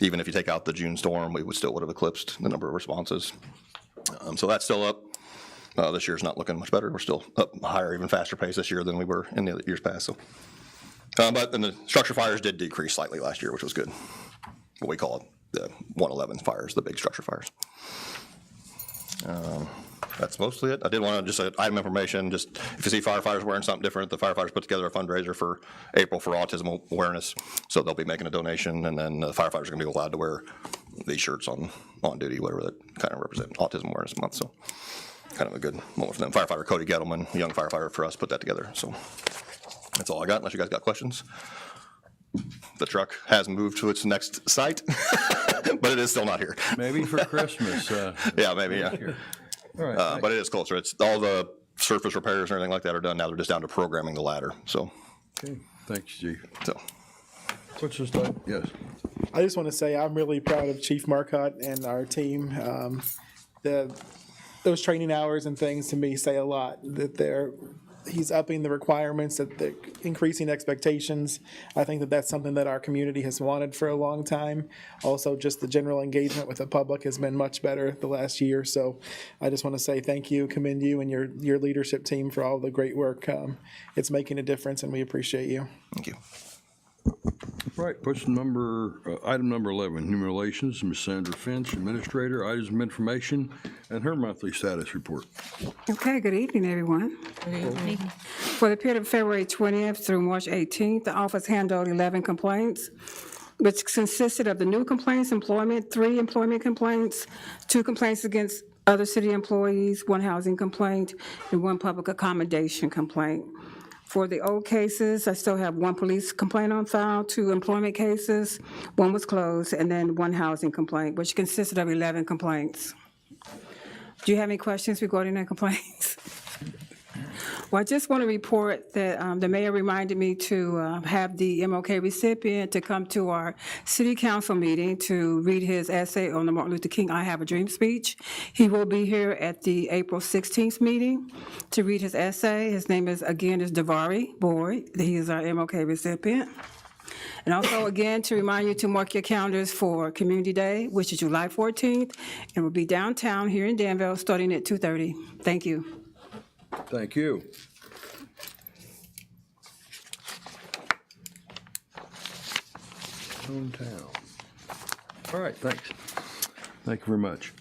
Even if you take out the June storm, we still would have eclipsed the number of responses. So that's still up. This year's not looking much better. We're still up higher, even faster pace this year than we were in the years past. So, but then the structure fires did decrease slightly last year, which was good. What we call it the 111 fires, the big structure fires. That's mostly it. I did want to just item information. Just if you see firefighters wearing something different, the firefighters put together a fundraiser for April for autism awareness. So they'll be making a donation, and then the firefighters are going to be allowed to wear these shirts on duty, whatever that kind of represent Autism Awareness Month. So kind of a good moment for them. Firefighter Cody Gettleman, a young firefighter for us, put that together. So that's all I got, unless you guys got questions. The truck has moved to its next site, but it is still not here. Maybe for Christmas. Yeah, maybe, yeah. All right. But it is closer. It's all the surface repairs and everything like that are done. Now they're just down to programming the ladder, so. Okay, thanks, Chief. So. What's this item? Yes. I just want to say I'm really proud of Chief Marcotte and our team. Those training hours and things to me say a lot, that he's upping the requirements, that they're increasing expectations. I think that that's something that our community has wanted for a long time. Also, just the general engagement with the public has been much better the last year. So I just want to say thank you, commend you and your leadership team for all the great work. It's making a difference, and we appreciate you. Thank you. Right, item number 11, Human Relations, Ms. Sandra Finch, Administrator, items of information, and her monthly status report. Okay, good evening, everyone. For the period of February 20th through March 18th, the office handled 11 complaints, which consisted of the new complaints, 3 employment complaints, 2 complaints against other city employees, 1 housing complaint, and 1 public accommodation complaint. For the old cases, I still have 1 police complaint on file, 2 employment cases, 1 was closed, and then 1 housing complaint, which consisted of 11 complaints. Do you have any questions regarding the complaints? Well, I just want to report that the mayor reminded me to have the MLK recipient to come to our city council meeting to read his essay on the Martin Luther King I Have a Dream speech. He will be here at the April 16th meeting to read his essay. His name is Davari Boyd. He is our MLK recipient. And also, again, to remind you to mark your calendars for Community Day, which is July 14th, and will be downtown here in Danville starting at 2:30. Thank you. Thank you. Hometown. All right, thanks. Thank you very much.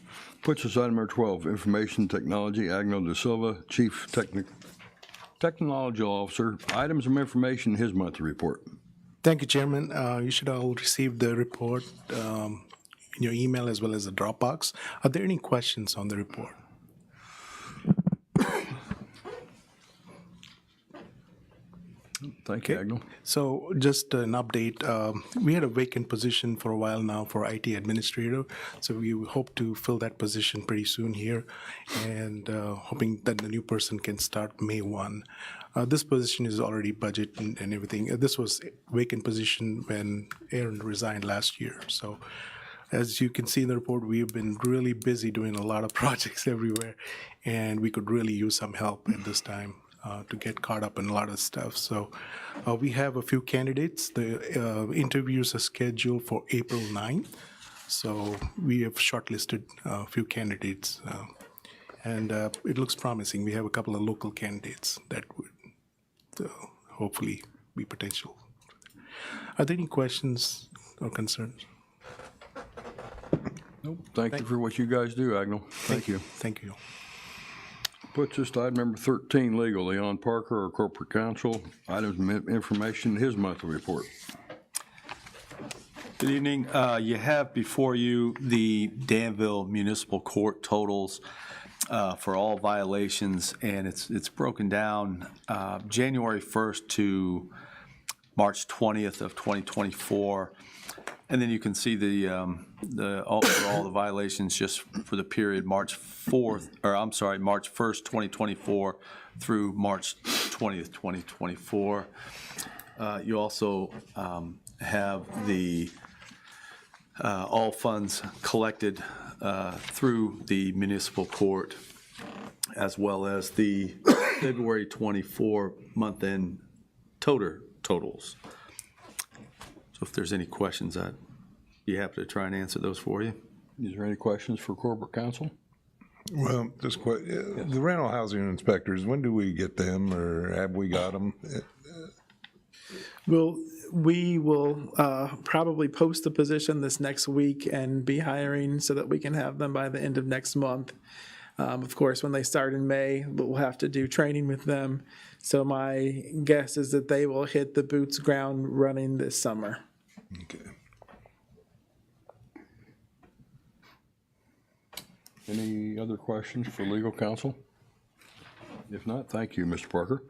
Puts us item number 12, Information Technology, Agno De Silva, Chief Technology Officer. Items of information, his monthly report. Thank you, Chairman. You should all receive the report in your email as well as the Dropbox. Are there any questions on the report? Thank you, Agno. So just an update. We had a vacant position for a while now for IT administrator. So we hope to fill that position pretty soon here, and hoping that the new person can start May 1. This position is already budget and everything. This was a vacant position when Aaron resigned last year. So as you can see in the report, we've been really busy doing a lot of projects everywhere, and we could really use some help at this time to get caught up in a lot of stuff. So we have a few candidates. The interviews are scheduled for April 9th. So we have shortlisted a few candidates, and it looks promising. We have a couple of local candidates that would hopefully be potential. Are there any questions or concerns? Nope. Thank you for what you guys do, Agno. Thank you. Thank you. Puts us to item number 13, Legal, Leon Parker, our Corporate Counsel. Items of information, his monthly report. Good evening. You have before you the Danville Municipal Court totals for all violations, and it's broken down January 1st to March 20th of 2024. And then you can see all the violations just for the period March 1st, 2024 through March 20th, 2024. You also have the all funds collected through the municipal court, as well as the February 24 month-end totals. So if there's any questions, I'd be happy to try and answer those for you. Is there any questions for Corporate Counsel? Well, just the rental housing inspectors, when do we get them, or have we got them? We will probably post the position this next week and be hiring so that we can have them by the end of next month. Of course, when they start in May, we'll have to do training with them. So my guess is that they will hit the boots ground running this summer. Okay. Any other questions for legal counsel? If not, thank you, Mr. Parker.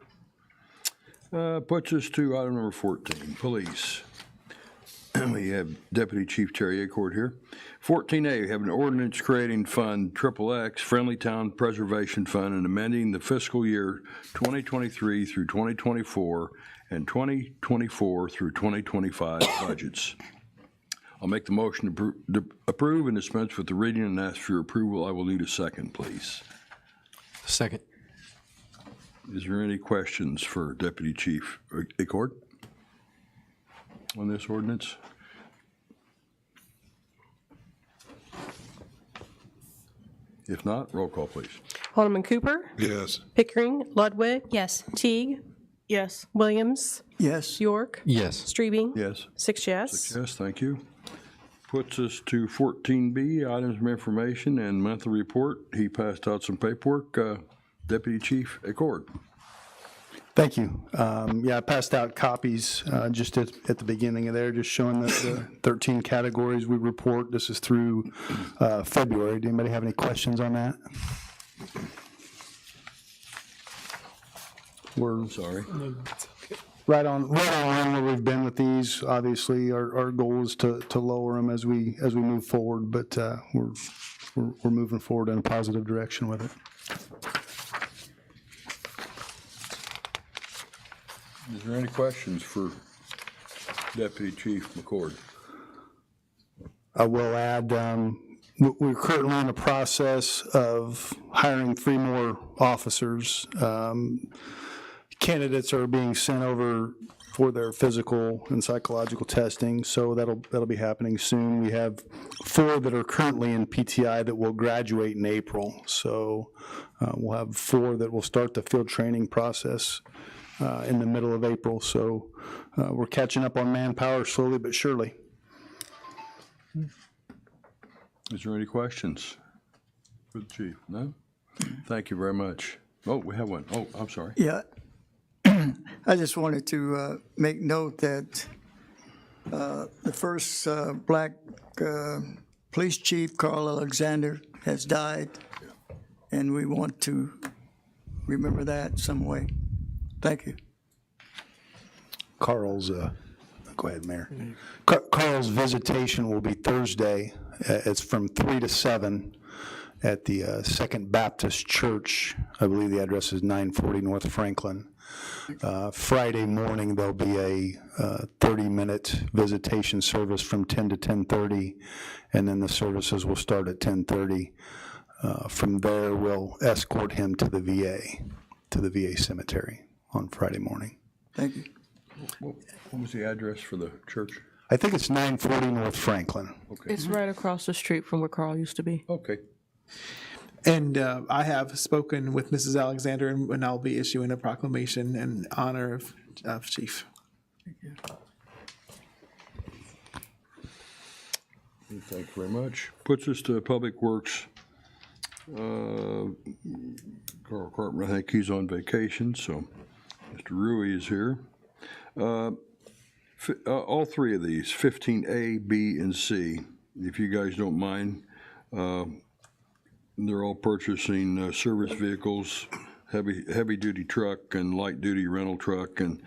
Puts us to item number 14, police. We have Deputy Chief Terry Acord here. 14A, we have an ordinance creating Fund XXX, Friendly Town Preservation Fund, and amending the fiscal year 2023 through 2024 and 2024 through 2025 budgets. I'll make the motion to approve and dispense with the reading and ask for your approval. I will need a second, please. Second. Is there any questions for Deputy Chief Acord on this ordinance? If not, roll call, please. Alderman Cooper? Yes. Pickering? Ludwig? Yes. Teague? Yes. Williams? Yes. York? Yes. Strebe? Yes. 6 yes. Yes, thank you. Puts us to 14B, items of information and monthly report. He passed out some paperwork. Deputy Chief Acord. Thank you. Yeah, I passed out copies just at the beginning of there, just showing the 13 categories we report. This is through February. Did anybody have any questions on that? We're Sorry. right on where we've been with these. Obviously, our goal is to lower them as we move forward, but we're moving forward in a positive direction with it. Is there any questions for Deputy Chief McCord? I will add, we're currently in the process of hiring 3 more officers. Candidates are being sent over for their physical and psychological testing, so that'll be happening soon. We have 4 that are currently in PTI that will graduate in April, so we'll have 4 that will start the field training process in the middle of April. So we're catching up on manpower slowly but surely. Is there any questions for the chief? No? Thank you very much. Oh, we have one. Oh, I'm sorry. Yeah. I just wanted to make note that the first black police chief, Carl Alexander, has died, and we want to remember that some way. Thank you. Carl's, go ahead, Mayor. Carl's visitation will be Thursday. It's from 3 to 7 at the Second Baptist Church. I believe the address is 940 North Franklin. Friday morning, there'll be a 30-minute visitation service from 10 to 10:30, and then the services will start at 10:30. From there, we'll escort him to the VA cemetery on Friday morning. Thank you. What was the address for the church? I think it's 940 North Franklin. Okay. It's right across the street from where Carl used to be. Okay. And I have spoken with Mrs. Alexander, and I'll be issuing a proclamation in honor of Chief. Thank you very much. Puts us to Public Works. Carl Carpenter, I think he's on vacation, so Mr. Rui is here. All 3 of these, 15A, B, and C, if you guys don't mind, they're all purchasing service vehicles, heavy-duty truck and light-duty rental truck, and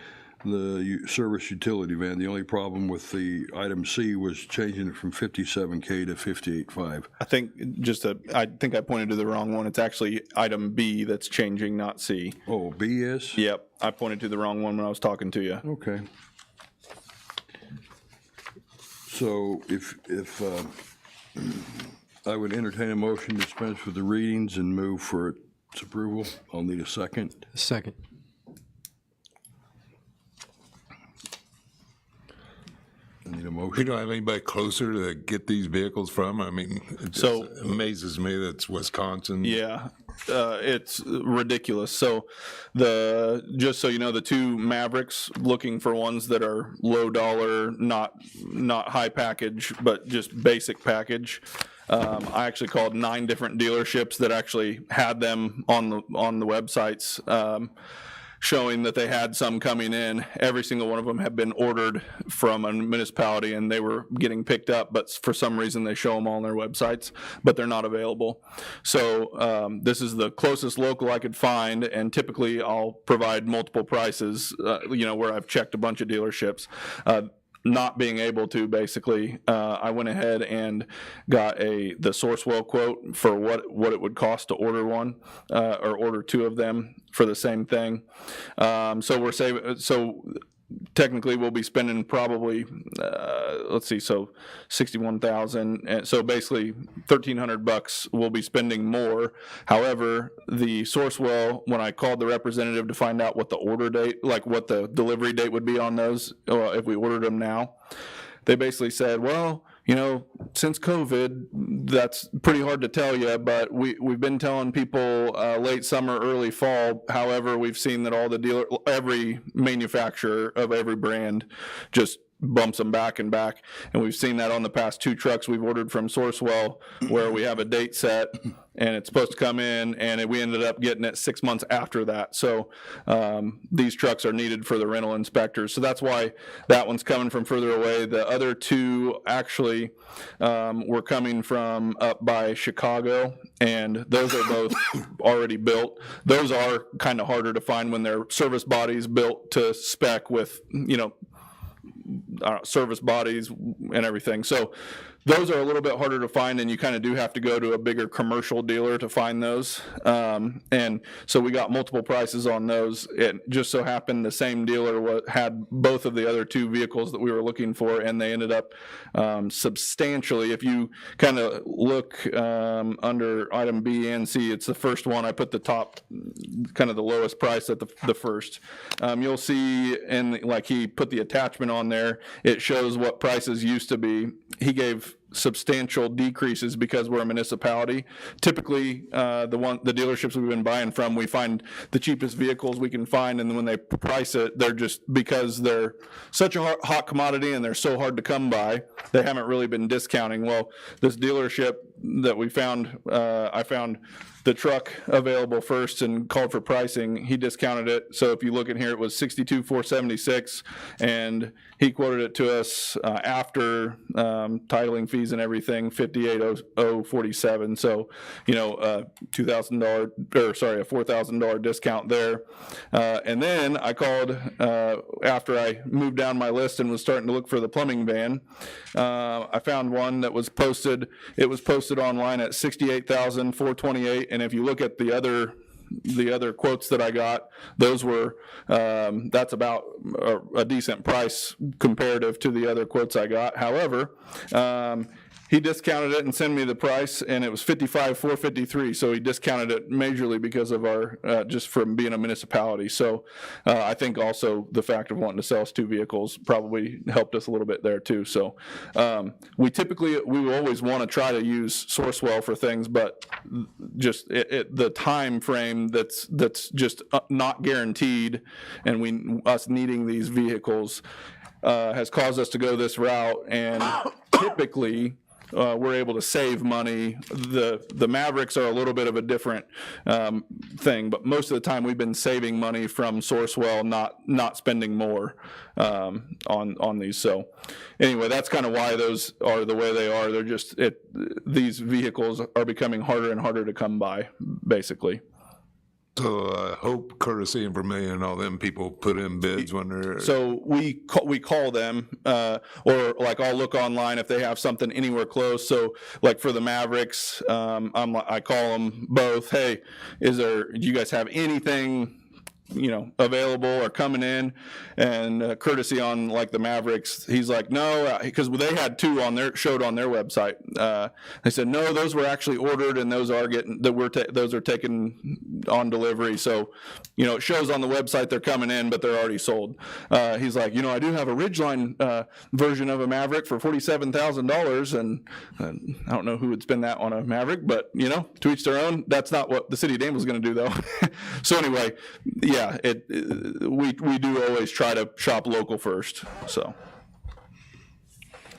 the service utility van. The only problem with the item C was changing it from 57K to 58.5. I think I think I pointed to the wrong one. It's actually item B that's changing, not C. Oh, B is? Yep, I pointed to the wrong one when I was talking to you. Okay. So if I would entertain a motion to dispense with the readings and move for its approval, I'll need a second. Second. I need a We motion. don't have anybody closer to get these vehicles from? I mean, it just amazes me that it's Wisconsin. Yeah, it's ridiculous. So just so you know, the 2 Mavericks, looking for ones that are low dollar, not high package, but just basic package. I actually called 9 different dealerships that actually had them on the websites, showing that they had some coming in. Every single one of them had been ordered from a municipality, and they were getting picked up, but for some reason they show them all on their websites, but they're not available. So this is the closest local I could find, and typically I'll provide multiple prices, where I've checked a bunch of dealerships. not being able to, basically, I went ahead and got the Sourcewell quote for what it would cost to order one, or order two of them for the same thing. So we're saving, so technically we'll be spending probably, let's see, so 61,000, and so basically $1,300 we'll be spending more. However, the Sourcewell, when I called the representative to find out what the order date, like what the delivery date would be on those, if we ordered them now, they basically said, well, you know, since COVID, that's pretty hard to tell you, but we've been telling people late summer, early fall. However, we've seen that every manufacturer of every brand just bumps them back and back. And we've seen that on the past 2 trucks we've ordered from Sourcewell, where we have a date set and it's supposed to come in, and we ended up getting it 6 months after that. So these trucks are needed for the rental inspectors. So that's why that one's coming from further away. The other 2 actually were coming from up by Chicago, and those are both already built. Those are kind of harder to find when they're service bodies built to spec with, you know, service bodies and everything. So those are a little bit harder to find, and you kind of do have to go to a bigger commercial dealer to find those. And so we got multiple prices on those. It just so happened the same dealer had both of the other 2 vehicles that we were looking for, and they ended up substantially. If you kind of look under item B and C, it's the first one. I put the top, kind of the lowest price at the first. You'll see, and like he put the attachment on there, it shows what prices used to be. He gave substantial decreases because we're a municipality. Typically, the dealerships we've been buying from, we find the cheapest vehicles we can find, and then when they price it, they're just, because they're such a hot commodity and they're so hard to come by, they haven't really been discounting. Well, this dealership that we found, I found the truck available first and called for pricing. He discounted it. So if you look in here, it was $62,476, and he quoted it to us after titling fees and everything, $58,047. So, you know, a $4,000 discount there. And then I called after I moved down my list and was starting to look for the plumbing van. I found one that was posted. It was posted online at $68,428. And if you look at the other quotes that I got, those were, that's about a decent price comparative to the other quotes I got. However, he discounted it and sent me the price, and it was $55,453. So he discounted it majorly because of our, just from being a municipality. So I think also the fact of wanting to sell us 2 vehicles probably helped us a little bit there too. So we will always want to try to use Sourcewell for things, but just the time frame that's just not guaranteed, and us needing these vehicles has caused us to go this route. And typically we're able to save money. The Mavericks are a little bit of a different thing, but most of the time we've been saving money from Sourcewell, not spending more on these. So anyway, that's kind of why those are the way they are. They're just, these vehicles are becoming harder and harder to come by, basically. So Hope, Courtesy, and Vermillion, and all them people put in bids when they're... So we call them, or like I'll look online if they have something anywhere close. So like for the Mavericks, I call them both. Hey, do you guys have anything, you know, available or coming in? And Courtesy on like the Mavericks, he's like, no, because they had 2 showed on their website. They said, no, those were actually ordered, and those are those are taken on delivery. So, you know, it shows on the website they're coming in, but they're already sold. He's like, you know, I do have a Ridgeline version of a Maverick for $47,000, and I don't know who would spend that on a Maverick, but you know, to each their own. That's not what the city of Danville is going to do, though. So anyway, yeah, we do always try to shop local first. So,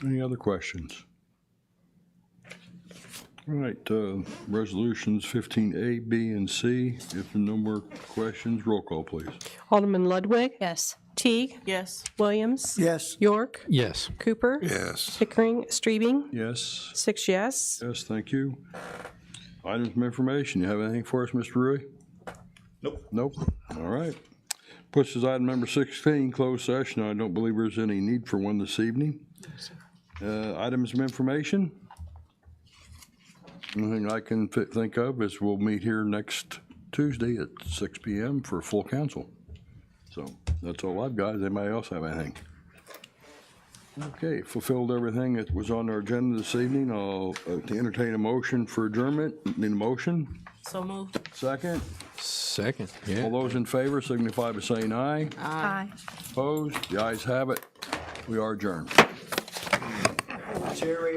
any other questions? All right, resolutions 15A, B, and C. If there are no more questions, roll call, please. Alderman Ludwig? Yes. Teague? Yes. Williams? Yes. York? Yes. Cooper? Yes. Pickering? Streebing? Yes. 6 yes. Yes, thank you. Items of information. You have anything for us, Mr. Rui? Nope. Nope. All right. Puts us item number 16, closed session. I don't believe there's any need for one this evening. Items of information? Only thing I can think of is we'll meet here next Tuesday at 6 PM for full council. So that's all I've got. Does anybody else have anything? Okay, fulfilled everything that was on our agenda this evening. I'll entertain a motion for adjournment. Need a motion? So moved. Second? Second, yeah. All those in favor signify by saying aye. Aye. Opposed? The ayes have it. We are adjourned. Jerry.